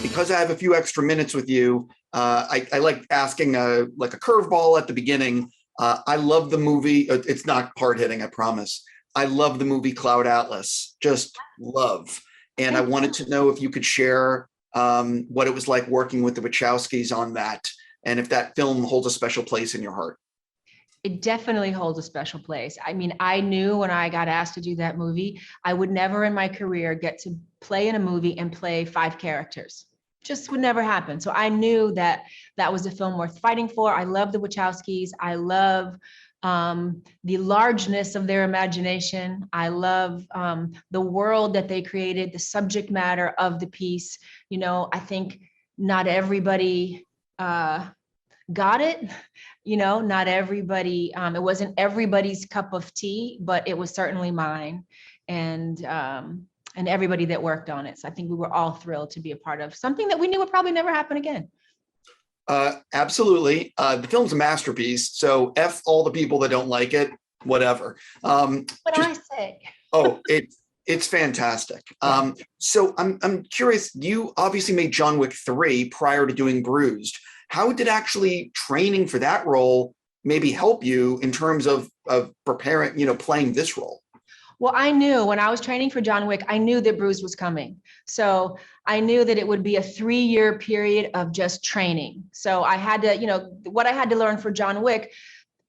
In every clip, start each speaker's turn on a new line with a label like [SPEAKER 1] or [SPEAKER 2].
[SPEAKER 1] Because I have a few extra minutes with you, I like asking a curveball at the beginning. I love the movie. It's not hard hitting, I promise. I love the movie Cloud Atlas, just love. And I wanted to know if you could share what it was like working with the Wachowskis on that, and if that film holds a special place in your heart.
[SPEAKER 2] It definitely holds a special place. I mean, I knew when I got asked to do that movie, I would never in my career get to play in a movie and play 5 characters. Just would never happen. So I knew that that was a film worth fighting for. I love the Wachowskis. I love the largeness of their imagination. I love the world that they created, the subject matter of the piece. You know, I think not everybody got it. You know, not everybody, it wasn't everybody's cup of tea, but it was certainly mine. And everybody that worked on it. So I think we were all thrilled to be a part of something that we knew would probably never happen again.
[SPEAKER 1] Absolutely. The film's a masterpiece. So F all the people that don't like it, whatever.
[SPEAKER 2] What I say?
[SPEAKER 1] Oh, it's fantastic. So I'm curious, you obviously made John Wick 3 prior to doing Bruised. How did actually training for that role maybe help you in terms of preparing, playing this role?
[SPEAKER 2] Well, I knew when I was training for John Wick, I knew that Bruised was coming. So I knew that it would be a 3-year period of just training. So I had to, what I had to learn for John Wick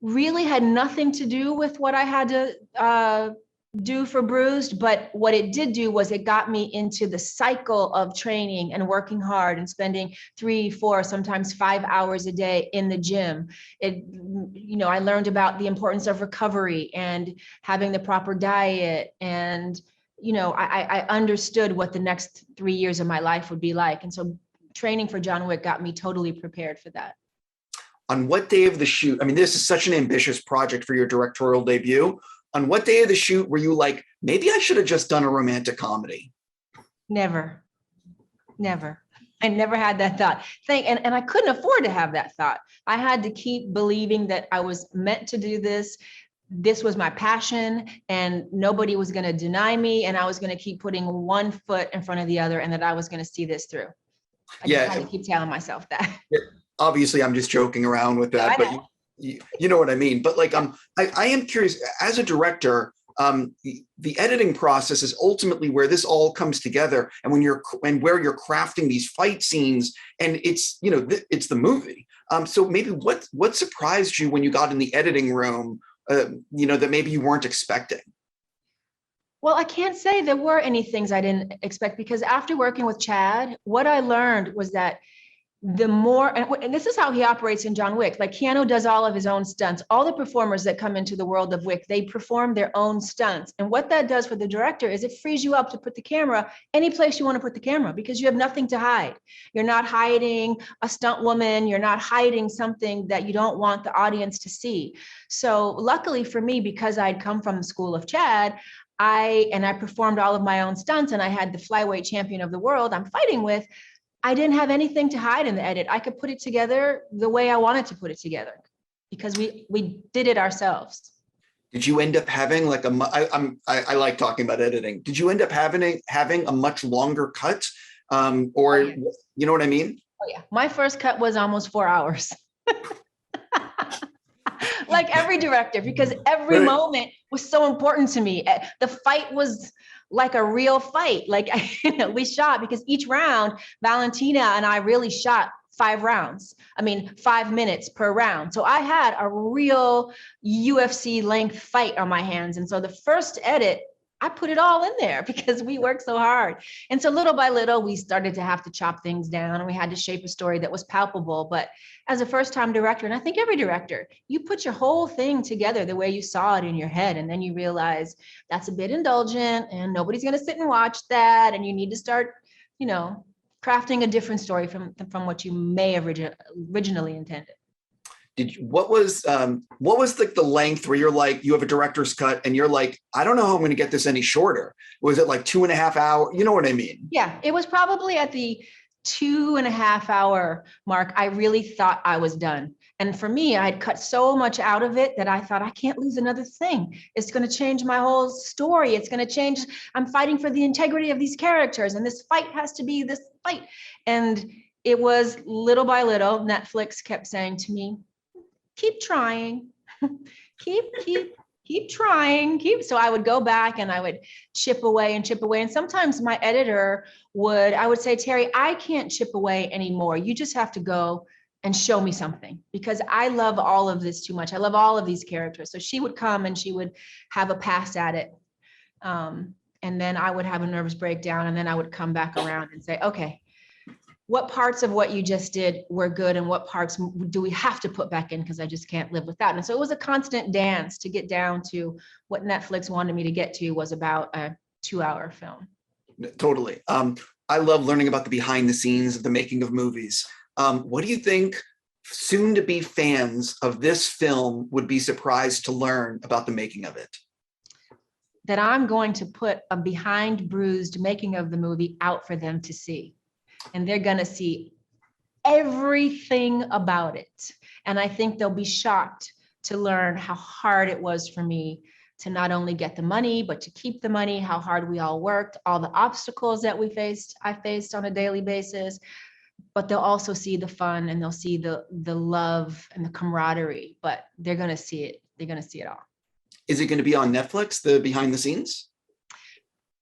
[SPEAKER 2] really had nothing to do with what I had to do for Bruised. But what it did do was it got me into the cycle of training and working hard and spending 3, 4, sometimes 5 hours a day in the gym. I learned about the importance of recovery and having the proper diet. And, I understood what the next 3 years of my life would be like. And so training for John Wick got me totally prepared for that.
[SPEAKER 1] On what day of the shoot? I mean, this is such an ambitious project for your directorial debut. On what day of the shoot were you like, maybe I should have just done a romantic comedy?
[SPEAKER 2] Never. I never had that thought. And I couldn't afford to have that thought. I had to keep believing that I was meant to do this. This was my passion and nobody was going to deny me. And I was going to keep putting one foot in front of the other and that I was going to see this through. I just had to keep telling myself that.
[SPEAKER 1] Obviously, I'm just joking around with that, but you know what I mean? But I am curious, as a director, the editing process is ultimately where this all comes together, and where you're crafting these fight scenes, and it's it's the movie. So maybe what surprised you when you got in the editing room, that maybe you weren't expecting?
[SPEAKER 2] Well, I can't say there were any things I didn't expect, because after working with Chad, what I learned was that the more, and this is how he operates in John Wick, like Keanu does all of his own stunts. All the performers that come into the world of Wick, they perform their own stunts. And what that does for the director is it frees you up to put the camera any place you want to put the camera, because you have nothing to hide. You're not hiding a stunt woman. You're not hiding something that you don't want the audience to see. So luckily for me, because I'd come from the school of Chad, I performed all of my own stunts, and I had the flyweight champion of the world I'm fighting with. I didn't have anything to hide in the edit. I could put it together the way I wanted to put it together, because we did it ourselves.
[SPEAKER 1] Did you end up having I like talking about editing. Did you end up having a much longer cut? You know what I mean?
[SPEAKER 2] Oh yeah. My first cut was almost 4 hours. Like every director, because every moment was so important to me. The fight was like a real fight. Like, we shot, because each round, Valentina and I really shot 5 rounds. 5 minutes per round. So I had a real UFC length fight on my hands. And so the first edit, I put it all in there because we worked so hard. And so little by little, we started to have to chop things down, and we had to shape a story that was palpable. But as a first-time director, and I think every director, you put your whole thing together the way you saw it in your head. And then you realize that's a bit indulgent and nobody's going to sit and watch that. And you need to start, crafting a different story from what you may have originally intended.
[SPEAKER 1] What was the length where you're like, you have a director's cut and you're like, I don't know how I'm going to get this any shorter? Was it like 2.5 hours? You know what I mean?
[SPEAKER 2] Yeah, it was probably at the 2.5 hour mark. I really thought I was done. And for me, I had cut so much out of it that I thought, I can't lose another thing. It's going to change my whole story. It's going to change. I'm fighting for the integrity of these characters, and this fight has to be this fight. And it was little by little, Netflix kept saying to me, keep trying, keep trying, So I would go back and I would chip away and chip away. And sometimes my editor I would say, Terry, I can't chip away anymore. You just have to go and show me something, because I love all of this too much. I love all of these characters. So she would come and she would have a pass at it. And then I would have a nervous breakdown, and then I would come back around and say, okay, what parts of what you just did were good, and what parts do we have to put back in, because I just can't live without. And so it was a constant dance to get down to what Netflix wanted me to get to, was about a 2-hour film.
[SPEAKER 1] Totally. I love learning about the behind the scenes of the making of movies. What do you think soon-to-be fans of this film would be surprised to learn about the making of it?
[SPEAKER 2] That I'm going to put a behind Bruised making of the movie out for them to see. And they're going to see everything about it. And I think they'll be shocked to learn how hard it was for me to not only get the money, but to keep the money, how hard we all worked, all the obstacles that I faced on a daily basis. But they'll also see the fun, and they'll see the love and the camaraderie, but they're going to see it. They're going to see it all.
[SPEAKER 1] Is it going to be on Netflix, the behind the scenes?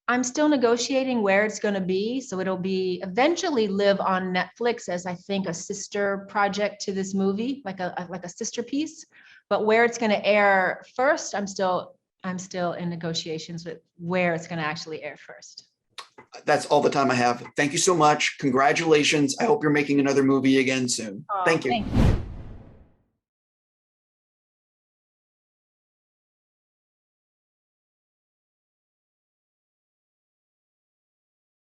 [SPEAKER 2] I'm still negotiating where it's going to be. So it'll be eventually live on Netflix as, I think, a sister project to this movie, like a sister piece. But where it's going to air first, I'm still in negotiations with where it's going to actually air first.
[SPEAKER 1] That's all the time I have. Thank you so much. Congratulations. I hope you're making another movie again soon. Thank you.
[SPEAKER 2] Thank you.